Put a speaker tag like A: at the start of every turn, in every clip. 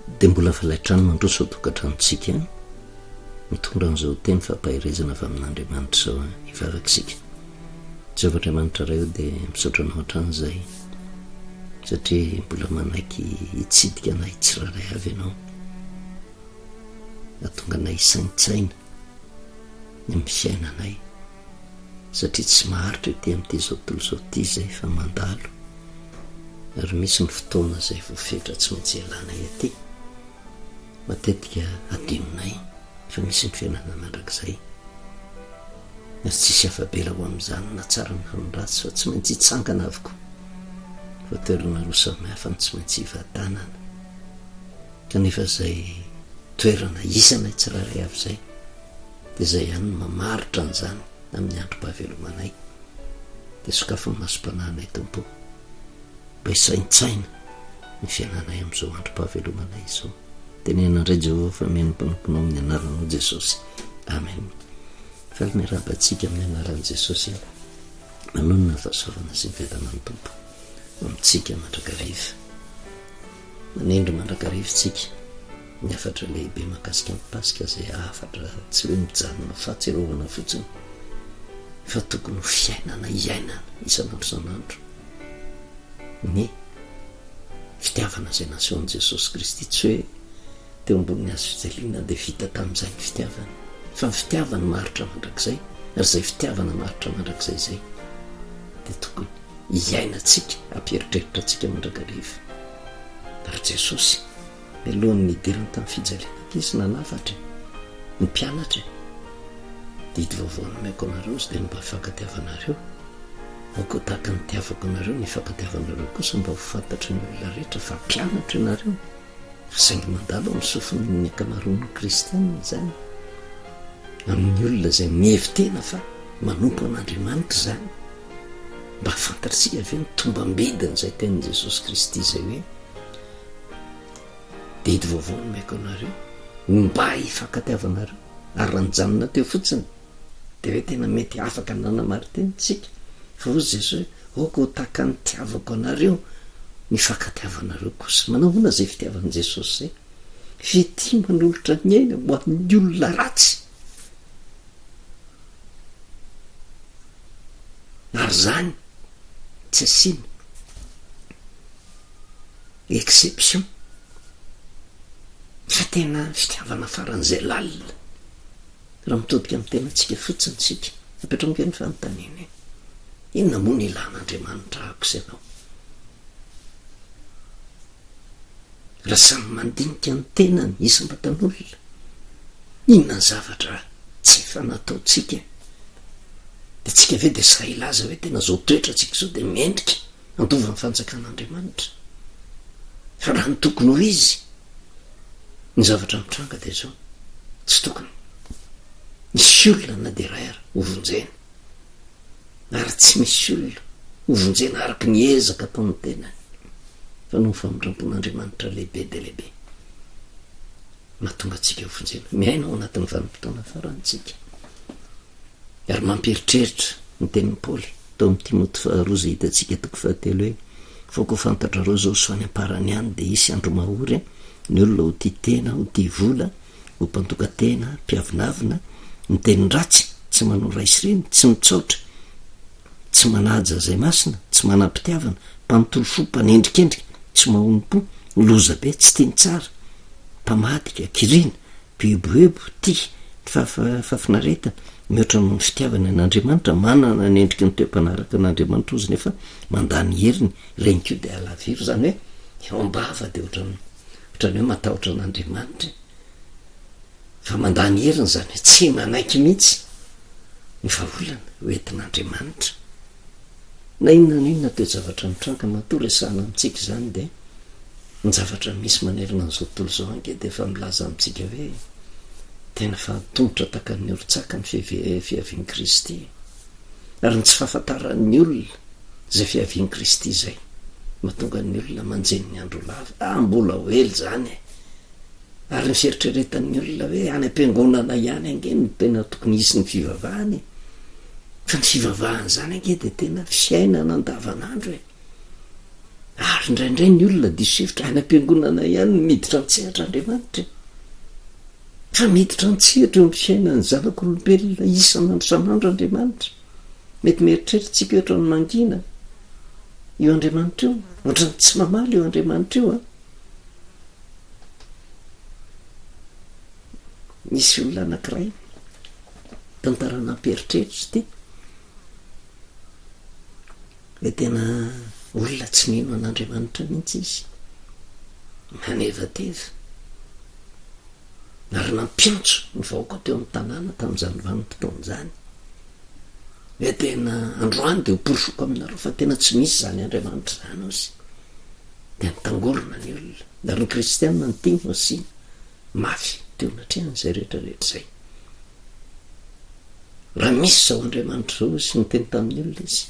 A: dia mbola falaitrano mandroso atokantranontsika mitondra an'izao teny fampahirezana avy amin'Andriamanitra zao hivavakisika. Jehovah'Andriamanitra ray eo dia misaotra anao hatran'izay satria mbola manaiky hitsidika na hitsiraray avy ianao, atonga anay hisaintsaina ny amin'ny fiainanay satria tsy maharitra ety amin'ity zao tontolo zao ity zay fa mandalo ary misy ny fotoana zay voafetra tsy maintsy ialana ety. Matetika adinonay fa misy ny fiainana mandrakizay ary tsisy afabela ho amin'izany na tsara na ratsy fa tsy maintsy hitsangana avoko fa toerana roa samihafa ny tsy maintsy hivatanana kanefa zay toerana isana tsiraray avy zay dia zay ihany no mamaritra an'izany amin'ny androm-pahavelomanay. Dia sokafo ny masom-panahinay tompo mba hisaintsaina ny fiainanay amin'izao androm-pahavelomanay izao. Tenenandray Jehovah fa meno mpanomponao amin'ny anaranao Jesosy, amen. Faly miarabantsika amin'ny anaran'i Jesosy manonona ny fahasoavana sy ny fiadanany tompo amintsika mandrakariva. Manendry mandrakarivintsika ny afatra lehibe mahakasika ny Pasika zay afatra tsy hoe mijanona fahatsiarovana fotsiny fa tokony ho fiainana iainana isan'andro isan'andro ny fitiavana zay nasehon'i Jesosy Kristy. Tsy hoe teo ambonin'ny hazo fijaliana dia vita tamin'izay ny fitiavana, fa ny fitiavana maritra mandrakizay ary zay fitiavana maritra mandrakizay zay dia tokony iainantsika ampieritreritra antsika mandrakariva. Ary Jesosy mialohan'ny nidirana tamin'ny fijaliana izy nanafatra ny mpianatra dia hidi vaovao nomaiko anareo izy dia mba hifankatiavanareo aoko tahaka ny tiavako anareo ny hifankatiavanareo kosa mba ho fantatra ny olona rehetra fa mpianatra ianareo fa saingy mandalo amin'ny sofiny ny ankamaroan'ny kristianina zany amin'ny olona zay mihevitena fa manompo an'Andriamanitra zany mba hafantatritsika avy ny tombam-bidiny zay tenin'i Jesosy Kristy zay hoe dia hidi vaovao nomaiko anareo mba hifankatiavanareo ary raha nijanona teo fotsiny dia hoe tena mety afaka nanamariteny-tsika fa ozy Jesosy aoko ho tahaka ny tiavako anareo ny fankatiavanareo kosa. Manao hoana zay fitiavan'i Jesosy zay? Fity manolotra ny aina ho amin'ny olona ratsy ary zany tsy asina exception fa tena fitiavana faran'izay lalina raha mitodika amin'ny tenantsika fotsiny sika apetraka ny fanontaniana inona moa ny ilan'Andriamanitra ako sy ianao raha samy mandinika ny tenany isam-batan'olona inona ny zavatra tsy efa nataotsika dia tsika ve dia sy raha ilaza hoe tena zao toetra tsika zao dia miendrika andova ny fanjakan'Andriamanitra fa raha ny tokony ho izy ny zavatra mitranga dia zao tsy tokony misy olona na dia raha hovonjena ary tsy misy olona hovonjena araky ny ezaka ataon'ny tenany fa no famindrampon'Andriamanitra lehibe dia lehibe mahatonga antsika hovonjena miaina ao anatin'ny vanim-potoana farantsika ary mamperitreritra ny tenin'ny Paoly tao amin'ny Timoty faharoa zay hitantsika toko fahatelo hoe faoko fantatrareo zao so any amparany ihany dia isy andro mahory ny olona ho tia tena ho tia vola ho mpantoka-tena mpiavinavina ny tenin ratsy tsy manao raisireny tsy mitsaotra tsy manaja zay masina tsy manam-pitiavana mpamitolo fo mpanendrikendrika tsy mahonom-po loza be tsy tiany tsara mpamadika kirina beboebo tia fafinaretana mihoatra no ny fitiavana an'Andriamanitra manana ny endriky ny toe-panaraka an'Andriamanitra ozy nefa mandany heriny reniko dia alaviro zany hoe eo ambava dia ohatrany hoe matahotra an'Andriamanitra fa mandany heriny zany hoe tsy manaiky mihitsy ny vaholana hoentin'Andriamanitra na inona toe-javatra mitranga matoa resahana amintsika zany dia ny zavatra misy manerina n'izao tontolo zao ange dia efa milaza amintsika hoe tena fa tongotra taka ny orontsaka ny fiavian'i Kristy ary ny tsy fahafantaran'ny olona zay fiavian'i Kristy zay mahatonga ny olona manjeny ny andro lava mbola ho ely zany ary ny fieritreretan'ny olona hoe any am-piangonana ihany ange no tena tokony hisy ny fivavahany fa ny fivavahany zany ange dia tena fiainana andavanandro ary ary indraindray ny olona disihevitra any am-piangonana ihany miditra antsehatra Andriamanitra fa miditra antsehatra eo mpiaina ny zanak'olombelona isan'andro san'andro Andriamanitra mety mieritreritsika ohatra ny mangina io Andriamanitra io ohatrany tsy mamaly io Andriamanitra io misy olona anankiray tantarana ampieritreritra ty le tena olona tsy nino an'Andriamanitra mihitsy izy maneva-teva ary nampiantso ny vahoaka teo amin'ny tanàna tamin'izany vanim-potoan'izany le tena androany de ho porosoko aminareo fa tena tsy misy zany Andriamanitra zany ozy de nitangorona ny olona ary ny kristianina ny tiny osi mafy teo anatrehany zay rehetrarehetra zay raha misy zao Andriamanitra zao sy ny teny tamin'ny olona izy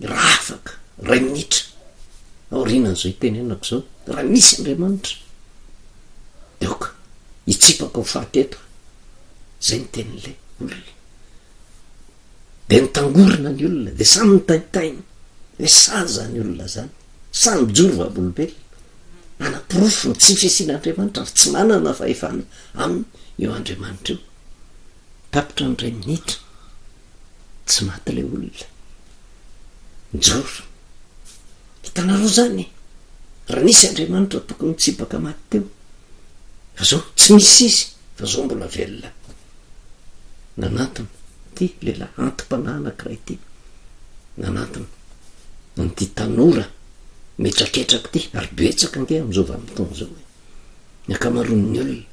A: raha afaka ray minitra aorinan'izao itenenako zao raha misy Andriamanitra deoka hitsipaka ho fahateto zay ny tenin'le olona de nitangorona ny olona de samy nitaitainy hoe saza ny olona zany samy mijoro vavolombelona anapirofo ny tsy fisian'Andriamanitra ary tsy manana fahefana aminy eo Andriamanitra io tapitra ny ray minitra tsy maty le olona mijoro hitanareo zany raha nisy Andriamanitra tokony mitsipaka maty teo fa zao tsy misy izy fa zao mbola velona nanatony ty lehilahy antim-panahy anankiray ty nanatony nyty tanora metraketraka ty ary betsaka nge am'izao vanim-potoana zao hoe ny akamaroan'ny olona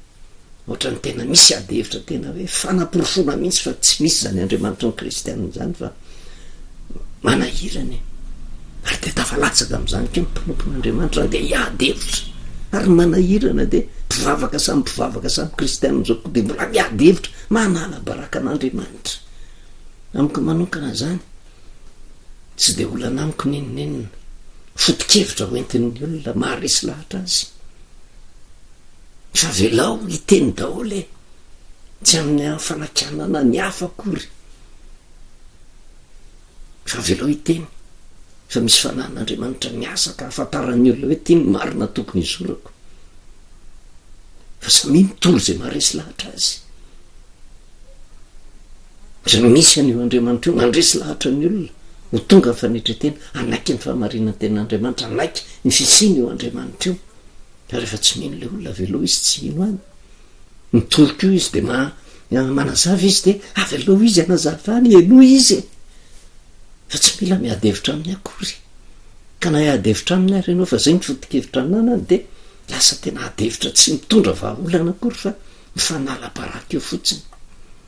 A: ohatra ny tena misy ady hevitra tena hoe fanaporofona mihitsy fa tsy misy zany Andriamanitra ny kristianina zany fa manahirany ary de tafalatsaka am'izany ke mimpanompon'Andriamanitra de hiady hevitra ary manahirana de mpivavaka samy kristianina zao de mbola miady hevitra manala baraka an'Andriamanitra amiko manokana zany tsy de olana amiko neninenina foto-kevitra hoentin'ny olona maharesy lahatra azy fa velao hiteny daholo tsy amin'ny fanakanana ny hafa akory fa velao hiteny fa misy fanan'Andriamanitra miasa ka afantaran'ny olona hoe ty ny marina tokony izorako fa samy mitory zay maharesy lahatra azy zany misy an'io Andriamanitra io mandresy lahatra ny olona ho tonga ny fanetretena anaiky ny fahamarinana ten'Andriamanitra anaiky ny fisiny io Andriamanitra io fa rehefa tsy mino le olona velao izy tsy ino any mitoriko io izy de manazava izy de velao izy anazava any eno izy fa tsy mila miady hevitra amin'ny akory ka na hiady hevitra aminy ary ianao fa zay mifoto-kevitra aminanany de lasa tena ady hevitra tsy mitondra vahaolana akory fa mifanala baraka eo fotsiny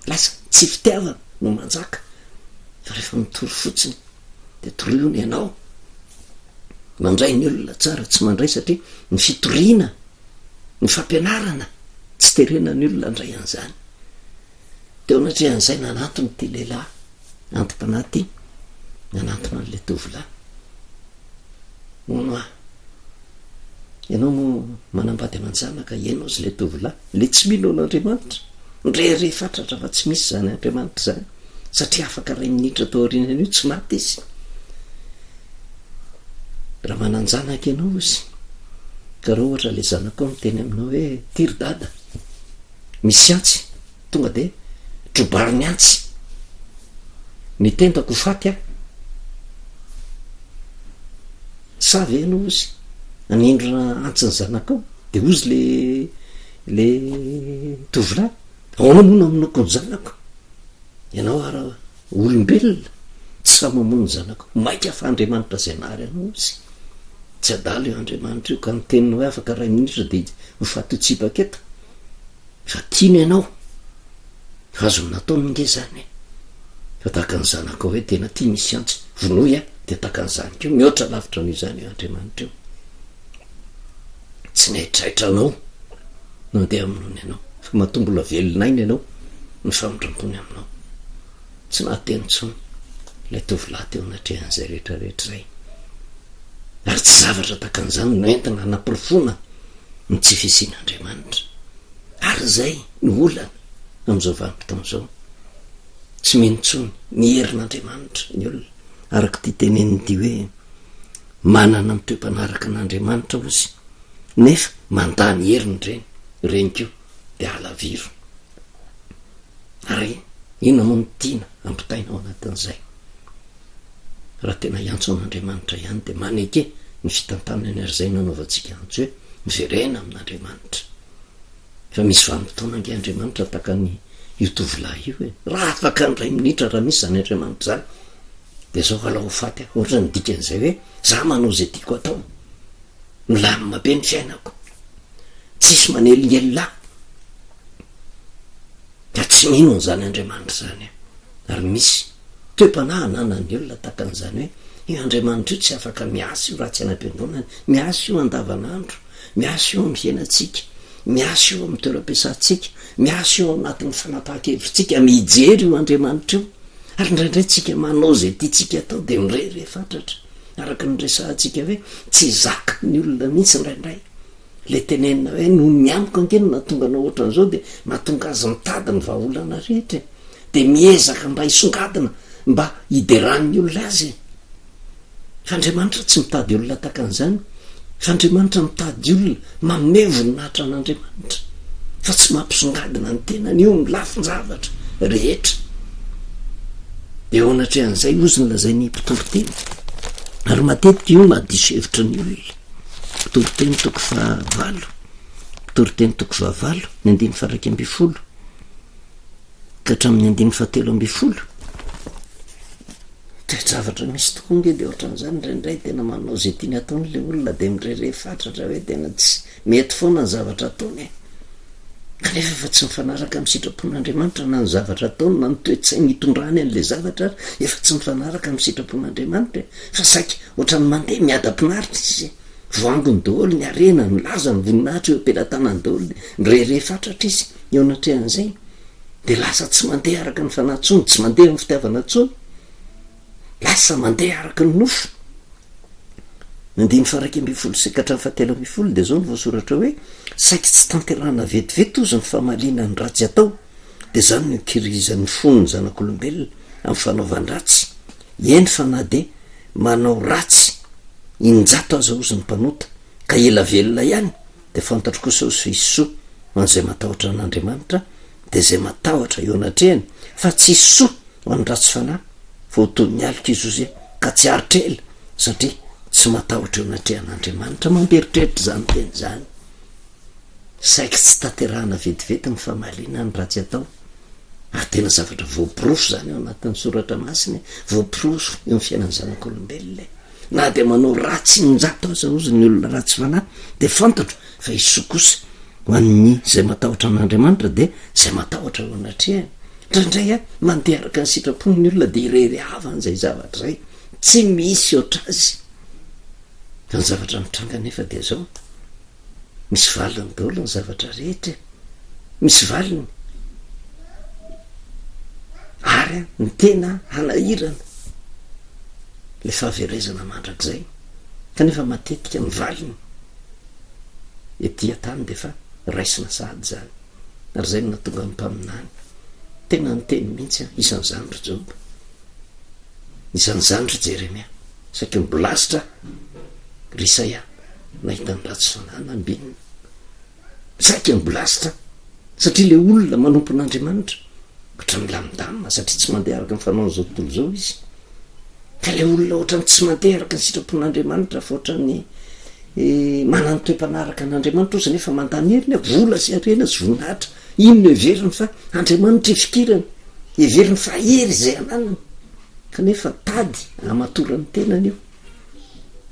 A: lasa tsy fitiavana no manjaka fa rehefa mitory fotsiny de toroiny ianao mandray ny olona tsara tsy mandray satria ny fitoriana ny fampianarana tsy terena ny olona andray an'izany teo anatrehan'izay nanatony ty lehilahy antim-panahy ty nanatona an'le tovolahy mono ianao mo manambady aman-janaka ianao zy le tovolahy le tsy mino an'Andriamanitra ndrere fatratra fa tsy misy zany Andriamanitra zany satria afaka ray minitra tao aorianan'io tsy maty izy raha mananjanaka ianao izy ka raha ohatra le zanako miteny aminao hoe tiry dada misy antsy tonga de trobariny antsy mitendako faty savy ianao izy anindrona antsiny zanakao de ozy le tovolahy aona mono aminako ny zanako ianao ara olombelona tsy sa mamono ny zanako maika fa Andriamanitra zay nary anao izy tsy adala io Andriamanitra io ka nyteniny hoe afaka ray minitra de hofatotsipaketa fa tiany ianao azo nataony nge zany fa tahaka ny zanakao hoe tena tia misy antsy vonoy de tahaka ny zaniko io mihoatra lavitra n'io zany io Andriamanitra io tsy naitraitranao no andeha aminony ianao fa matombola velonainy ianao ny famindram-pony aminao tsy nahateny tsony lay tovolahy teo anatrehan'izay rehetrarehetra zay ary tsy zavatra tahaka an'izany no entina hanaporofona ny tsy fisian'Andriamanitra ary zay ny olana am'izao vanim-potoana zao tsy mino tsony ny herin'Andriamanitra ny olona araka ty teneniny ty hoe manana mitoem-panaraka an'andriamanitra ozy nefa mandany heriny reny ko de alaviro ary ino moa ny tiana ampitainao anatin'izay raha tena iantso an'andriamanitra ihany de maneke ny fitantanany ary zay nanaovantsika antso hoe miverena amin'andriamanitra fa misy vanim-potoana ange andriamanitra taka ny io tovolahy io hoe raha afaka nyray minitra raha misy zany andriamanitra zany de zao vala ho faty ohatra ny dikan'izay hoe za manao zay tiako atao milamina be ny fiainako tsisy manelingelilay ka tsy minony zany andriamanitra zany ary misy toe-panahana nan'ny olona takan'izany hoe io andriamanitra io tsy afaka miasa io raha tsy anam-piangonana miasa io andavanandro miasa io amin'ny fiainatsika miasa io amin'ny toeram-piasantsika miasa io anatin'ny fanapahan-kevitritsika mijery io andriamanitra io ary indraindray tsika manao zay tiatsika atao de mirere fatratra araka nyresahantsika hoe tsy zaka ny olona mihitsy indraindray le tenenina hoe noho ny amiko ankeny natonga anao ohatran'izao de mahatonga azy mitady ny vahaolana rehetra de miezaka mba hisongadina mba hideran'ny olona azy fa andriamanitra tsy mitady olona takan'izany fa andriamanitra mitady olona manome voninahitra an'andriamanitra fa tsy mampisongadina ny tenany io milafin-javatra rehetra de eo anatrehan'izay ozy ny lazay ny mpitoriteny ary matetika io mahadiso hevitra ny olona mpitoriteny toko fahavalo mpitoriteny toko fahavalo ny 9:20 ka hatramin'ny 9:17 zavatra misy tokoa nge de ohatran'izany indraindray tena manao zay tiany ataon'le olona de mirere fatratra hoe tena tsy mety foana ny zavatra ataony kanefa efa tsy mifanaraka amin'ny sitrapon'andriamanitra na ny zavatra ataony na ny toe-tsainy hitondrany an'le zavatra ary efa tsy mifanaraka amin'ny sitrapon'andriamanitra fa saika ohatrany mandeha miadam-pinaritra izy voangony daholo ny arena ny laza ny voninahitra eo ampelantanany daholo de mirere fatratra izy eo anatrehan'izay de lasa tsy mandeha araka ny fanahtsony tsy mandeha amin'ny fitiavana tsony lasa mandeha araka ny nofo 9:20 de zao ny voasoratra hoe saika tsy tanterana vetivety ozy ny famalina ny ratsy atao de zany ny kirizan'ny fony ny zanak'olombelona amin'ny fanaovan-dratsy eny fa na de manao ratsy injato aza ozy ny mpanota ka ela velona ihany de fantatro kosa ozy fa isoa ho an'izay matahotra an'andriamanitra de zay matahotra eo anatrehany fa tsy isoa ho an'ny ratsy fanahy voaton'ny alika izy ozy ka tsy aritrela satria tsy matahotra eo anatrehan'andriamanitra mamperitreritra zany teny zany saika tsy tanterahana vetivety ny famalina ny ratsy atao ary tena zavatra voapirofo zany eo anatin'ny soratra masiny voapirofo eo amin'ny fiainany zanak'olombelona na de manao ratsy injato aza ozy ny olona ratsy fanahy de fantatro fa isoa kosa ho an'ny zay matahotra an'andriamanitra de zay matahotra eo anatrehany indraindray a mandeha araka ny sitrapon'ny olona de irery avan'izay zavatra zay tsy misy oatra azy fa ny zavatra mitranga nefa de zao misy valiny daholo ny zavatra rehetra misy valiny ary ny tena hanahirana le fahaverezana mandrak'izay kanefa matetika ny valiny ety-tany de fa raisina sady zany ary zay no natonga ny mpaminany tena ny teny mihitsy isan'ny zandro joba isan'ny zandro jeremia saky mibolasitra risaia nahitany ratsy fanahy nambinina saky mibolasitra satria le olona manompon'andriamanitra ohatra milamindamina satria tsy mandeha araka ny fanaony zao tontolo zao izy ka le olona ohatrany tsy mandeha araka ny sitrapon'andriamanitra fa ohatrany manano toe-panaraka an'andriamanitra ozy nefa mandany heriny vola sy arena sy voninahitra ino no everiny fa andriamanitra ifikirany everiny fahery zay ananany kanefa tady amatorany tenany io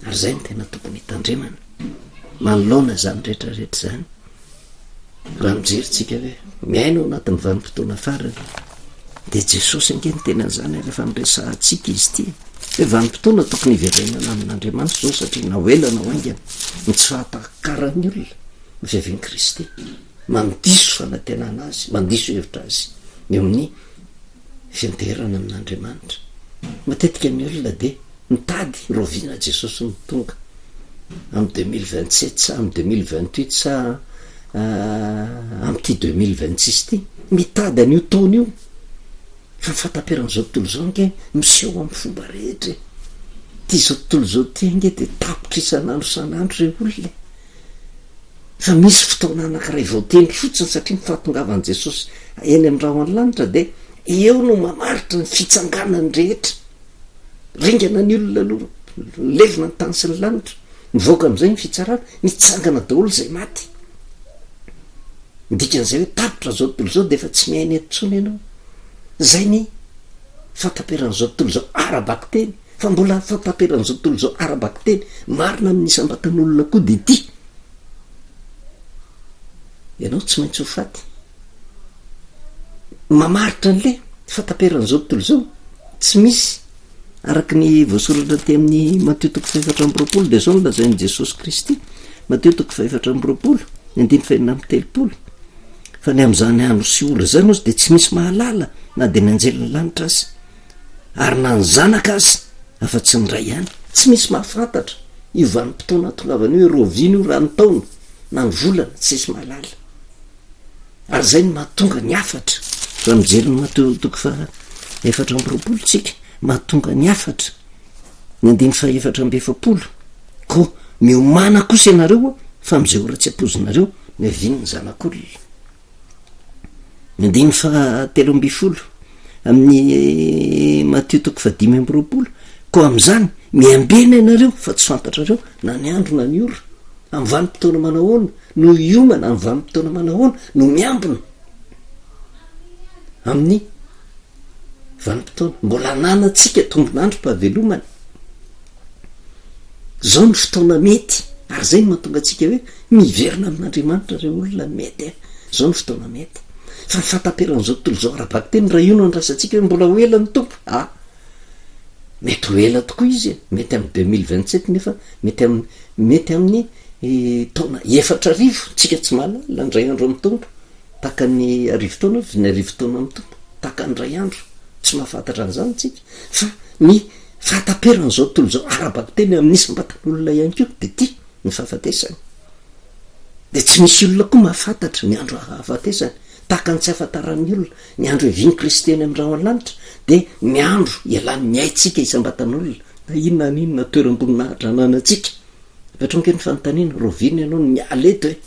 A: ary zay ny tena tokony hitandremana manoloana zany rehetrarehetra zany raha mijerytsika hoe miaino ao anatin'ny vanim-potoana farany de jesosy angeny tenan'zany rehefa miresahantsika izy ty hoe vanim-potoana tokony hiverenana amin'andriamanitra zao satria naoelana ho aingana ny tsy fahatakarany olona miviaviny kristy mandiso fanatenana azy mandiso hevitra azy eo amin'ny fianteherana amin'andriamanitra matetika ny olona de mitady roviana jesosy ny tonga amy 2027 sa amy 2028 sa amty 2026 ty mitady an'io taona io fa fataperan'izao tontolo zao nke miseho amin'ny fomba rehetra ty zao tontolo zao tynge de tapotra isan'andro san'andro re olona fa misy fotoana anankiray voateny fotsiny satria mifahatongavan' jesosy eny amin'ny raha an-lanitra de eo no mamaritra ny fitsanganany rehetra ringana ny olona aloha levina ny tany sy ny lanitra mivoaka am'izay ny fitsarana nitsangana daholo zay maty midikan'izay hoe tapotra zao tontolo zao de efa tsy miainy etontsony ianao zay ny fataperan'izao tontolo zao arabaky teny fa mbola fataperan'izao tontolo zao arabaky teny marina amin'ny isambatan'olona koa de ty ianao tsy maintsy ho faty mamaritra an'le fataperan'izao tontolo zao tsy misy araky ny voasoratra ty amin'ny Matteo 4:4 de zao no lazain'i Jesosy Kristy Matteo 4:4 9:7 fa ny am'izany andro sy ora zany ozy de tsy misy mahalala na de ny anjelin'ny lanitra azy ary na ny zanaka azy afa-tsy ny ray ihany tsy misy mahafantatra io vanim-potoana tongavany hoe roviny io raha ny taona na ny volana tsy misy mahalala ary zay ny mahatonga ny afatra raha mijery ny Matteo 4:4 tsika mahatonga ny afatra ny 9:7 ko miomana kosa ianareo fa am'izay ora tsy ampozinareo ny aviny ny zanak'olona ny 9:13 amin'ny Matteo 5:20 ko am'izany miambena ianareo fa tsy fantatrareo na ny andro na ny ora amin'ny vanim-potoana manahoana no iomana amin'ny vanim-potoana manahoana no miambina amin'ny vanim-potoana mbola nanatsika tombonandro mpahavelomany zao ny fotoana mety ary zay ny mahatonga atsika hoe miverina amin'Andriamanitra re olona mety zao ny fotoana mety fa fataperan'izao tontolo zao arabaky teny raha io no andrasantsika hoe mbola ho ela ny tompo mety ho ela tokoa izy mety amin'ny 2027 nefa mety amin'ny taona 4 tsika tsy mahalala ny ray andro amin'ny tompo taka ny arivo-taona ny arivo-taona amin'ny tompo taka ny ray andro tsy mahafantatra an'izany tsika fa ny fataperan'izao tontolo zao arabaky teny amin'nisy mbatan'olona ihany ko de ty ny fahafatesany de tsy misy olona koa mahafantatra ny andro hahafatesany taka ny tsy afantaran'ny olona ny andro eviny Kristy eny amin'ny raha an-lanitra de ny andro ialany miaitsika isambatan'olona na inona ny inona toeram-boninahitra ananatsika apetraonke ny fanontaniana rovina ianao no mialeto hoe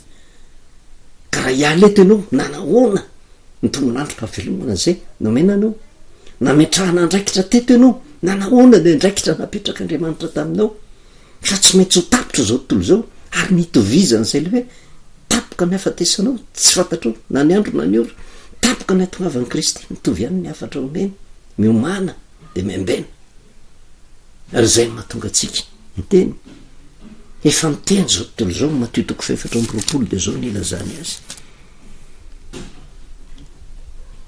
A: ka raha ialeto ianao nanahoana ny tombonandro mpahavelomana zay nomena anao nametrahana andraikitra teto ianao nanahoana de ndraikitra napetraka Andriamanitra taminao fa tsy maintsy ho tapotra zao tontolo zao ary nitovizan'izay le hoe tapoka ny afatesanao tsy fantatro na ny andro na ny ora tapoka ny atongavan'i Kristy mitovy ihany ny afatra omena miomana de miambena ary zay ny mahatonga atsika miteny efa miteny zao tontolo zao Matteo 4:4 de zao ny ilazany azy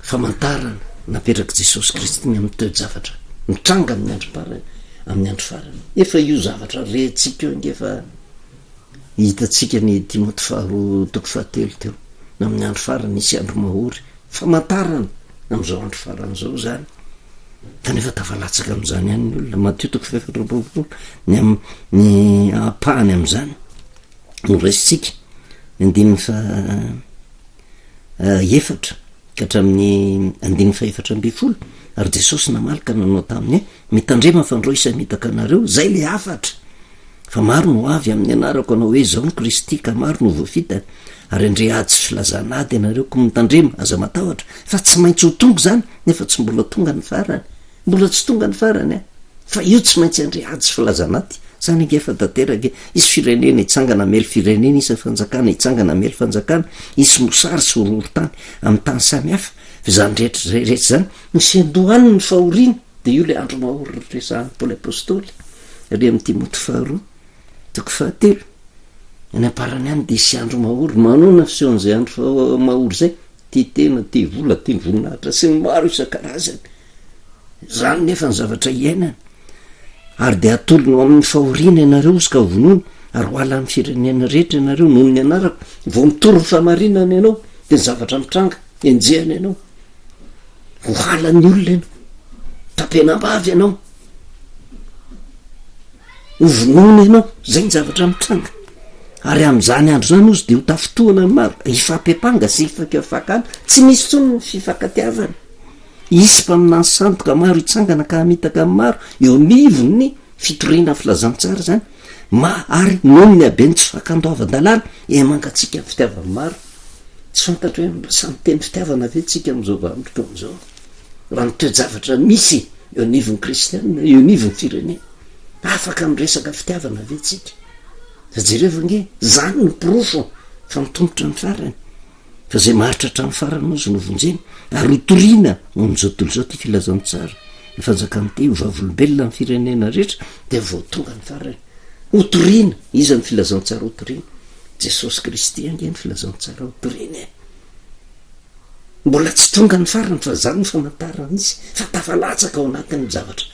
A: famantarana napetraka Jesosy Kristy ny amin'ny toe-javatra mitranga amin'ny andro farany efa io zavatra rehtsika eo ingefa hitatsika ny Timoty 2:7 teo na amin'ny andro farany isy andro mahory famantarana am'izao andro farany zao zany kanefa tafalatsaka am'izany ihany ny olona Matteo 4:4 ny apahany am'izany no raisitsika andiny fa efatra ka hatramin'ny 9:7 ary Jesosy namalika nanao taminy hoe mitandrema fandro isamitaka anareo zay le afatra fa maro no avy amin'ny anarako anao hoe zao ny Kristy ka maro no voafitany ary andre ady sy filazana ady ianareo ko mitandrema aza matahotra fa tsy maintsy ho tonga zany nefa tsy mbola tonga ny farany mbola tsy tonga ny farany fa io tsy maintsy andre ady sy filazana ady zany ngefa tanteraka isy firenena itsangana mely firenena isa fanjakana itsangana mely fanjakana isy mosary sy horohorotany amin'ny tany samihafa fa zany rehetra zany misy andohany ny fahoriana de io le andro mahory resahan'ny Paoly apôstôly ary amin'ny Timoty 2:7 ny aparany any de isy andro mahory manona fisehoan'izay andro mahory zay ty tena ty vola ty voninahitra sy ny maro isan-karazany zany nefa ny zavatra iainana ary de atolonao amin'ny fahoriana ianareo izy ka vonono ary ho alan'ny firenena rehetra ianareo noho ny anarako vao mitory ny fahamarinana ianao de ny zavatra mitranga enjehana ianao ho halan'ny olona ianao tapenambavy ianao ho vonono ianao zay ny zavatra mitranga ary am'izany andro zany ozy de ho tafotohana ny maro ifampepanga sy ifakefakana tsy misy tsony ny fifankatiavana isy mpaminany sandoka maro itsangana ka hamitaka amin'ny maro eo amivony ny fitoriana filazantsara zany ary noho ny abeny tsy fakandoavan-dalàna mangatsika ny fitiavana maro tsy fantatra hoe samy teny fitiavana ve tsika am'izao vamotrika am'izao raha nytoejavatra misy eo anivon'ny kristianina eo anivon'ny firenena afaka miresaka fitiavana ve tsika fa jerevonge zany ny pirofo fa mitombotra ny farany fa zay mahatratra ny farany mozy novonjeny ary hotoriana am'izao tontolo zao ty filazantsara ny fanjakan'ity ovavolombelona ny firenena rehetra de vao tonga ny farany hotoriana iza ny filazantsara hotoriana jesosy kristy ange ny filazantsara hotoriana mbola tsy tonga ny farany fa zany ny famantarana izy fa tafalatsaka ao anatin'ny zavatra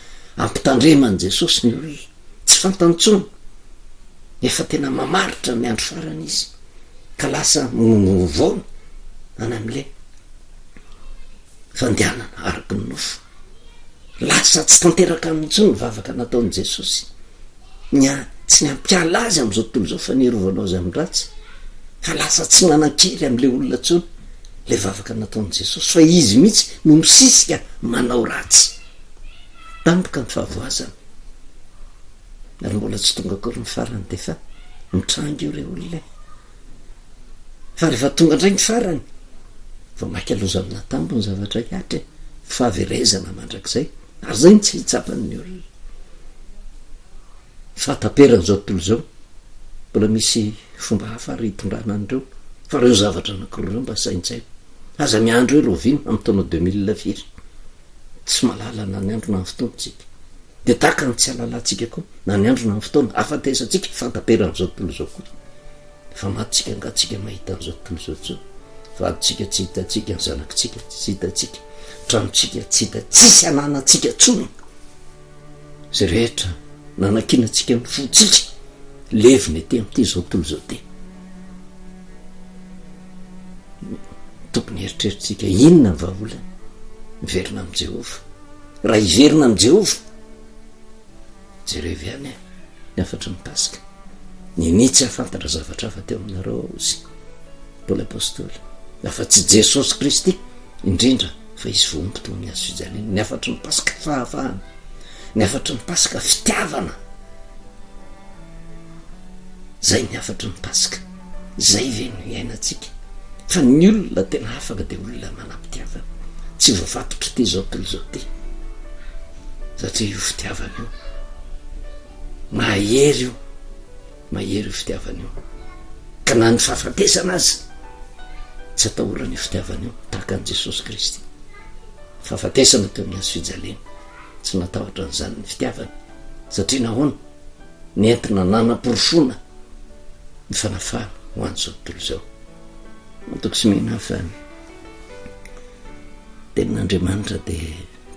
A: ampitandreman'i jesosy ny olona tsy fantantsona efa tena mamaritra ny andro farany izy ka lasa vaona any am'le fandehanana araky ny nofo lasa tsy tanteraka amin'intsony vavaka nataon'i jesosy tsy ny ampiala azy am'izao tontolo zao fa nirovanao azy amin'ny ratsy fa lasa tsy nanan-kery am'le olona tsony le vavaka nataon'i jesosy fa izy mihitsy no misisika manao ratsy tampoka ny fahavoazana ary mbola tsy tonga akory ny farany de fa mitrangy io re olona fa rehefa tonga indray ny farany vao maika aloza amina tambo ny zavatra hiatra fahaverezana mandrak'izay ary zay ny tsy hitsapan'ny olona fataperan'izao tontolo zao mbola misy fomba hafa ary hitondrana an'ireo fa reo zavatra anakoro reo mba saintsay aza miandro hoe rovino amin'ny taona 2004 tsy malala na ny andro na ny fotoanatsika de taka ny tsy alalantsika koa na ny andro na ny fotoana afatesatsika fataperan'izao tontolo zao koa fa matytsika ngatsika mahita an'izao tontolo zao tso fa adytsika tsy hitatsika ny zanakitsika tsy hitatsika tranotsika tsy hita tsisy ananatsika tsony zay rehetra nanakinatsika amin'ny fotsika leviny ety am'ty zao tontolo zao ty tokony heritreritsika inona ny vahaolana miverina am' jehova raha hiverina am' jehova jerevy any ny afatra ny pasika ninitsy hafantatra zavatra afa teo aminareo aozy paoly apôstôly afa tsy jesosy kristy indrindra fa izy vompito ny azo fijalina ny afatry ny pasika fahafahana ny afatry ny pasika fitiavana zay ny afatry ny pasika zay ve no iainatsika fa ny olona tena afaka de olona manam-pitiavana tsy voafatotra ty zao tolo zao ty satria io fitiavana io mahery io fitiavana io ka na ny fahafatesana azy tsy atahorana io fitiavana io tahaka an' jesosy kristy fahafatesana teo amin'ny azo fijalena tsy natahotra n'izany ny fitiavana satria nahoana nentina nanam-porofona ny fanafahana ho an'izao tontolo zao matoko sy mihina fa tenin'andriamanitra de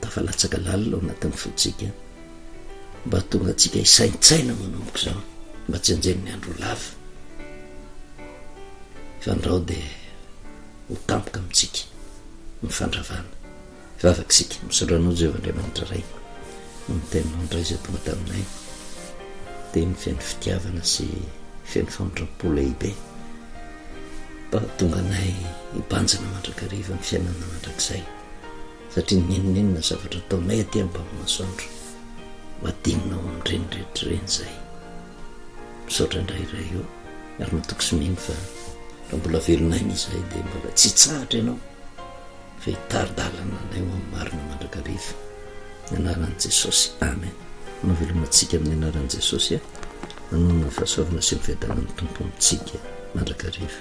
A: tafalatsaka lalina ao anatin'ny fotsika mba tonga atsika hisaintsaina manomboka zao mba tsy anjeny ny andro lava fa ndrao de ho tampoka amitsika mifandravana vavakisika misondranao jehovaandriamanitra ray mitenynao ndray zay tonga taminay de ny fiain'ny fitiavana sy fiain'ny famondram-po lehibe mba tonga anay hibanjana mandrakariva ny fiainana mandrak'izay satria ninonenina zavatra ataonay aty ambamimasoandro madinonao am'ireny rehetrareny zay misaotra indray ray io ary matoko sy miny fa raha mbola velonainy izay de mbola tsy tsahatra ianao fa hitaridalana anay ho amin'ny marina mandrakariva ny anaran'i jesosy amen mavelonatsika amin'ny anaran'i jesosy a manonona ny fahasoavana sy mivedana ny tompontsika mandrakariva